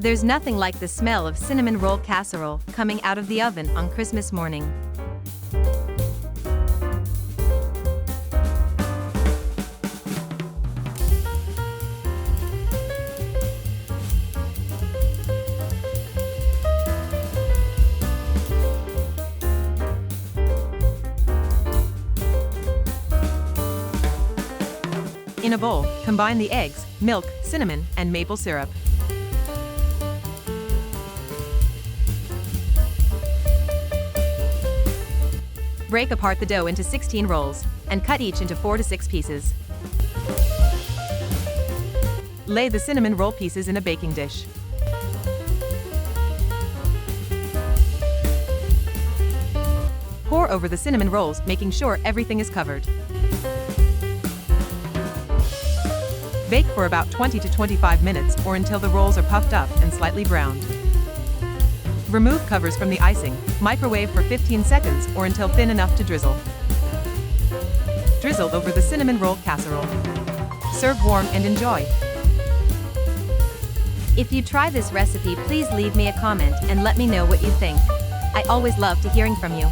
There's nothing like the smell of cinnamon roll casserole coming out of the oven on Christmas morning. In a bowl, combine the eggs, milk, cinnamon, and maple syrup. Break apart the dough into 16 rolls, and cut each into 4 to 6 pieces. Lay the cinnamon roll pieces in a baking dish. Pour over the cinnamon rolls, making sure everything is covered. Bake for about 20 to 25 minutes or until the rolls are puffed up and slightly browned. Remove covers from the icing, microwave for 15 seconds or until thin enough to drizzle. Drizzle over the cinnamon roll casserole. Serve warm and enjoy. If you try this recipe, please leave me a comment and let me know what you think. I always love to hearing from you.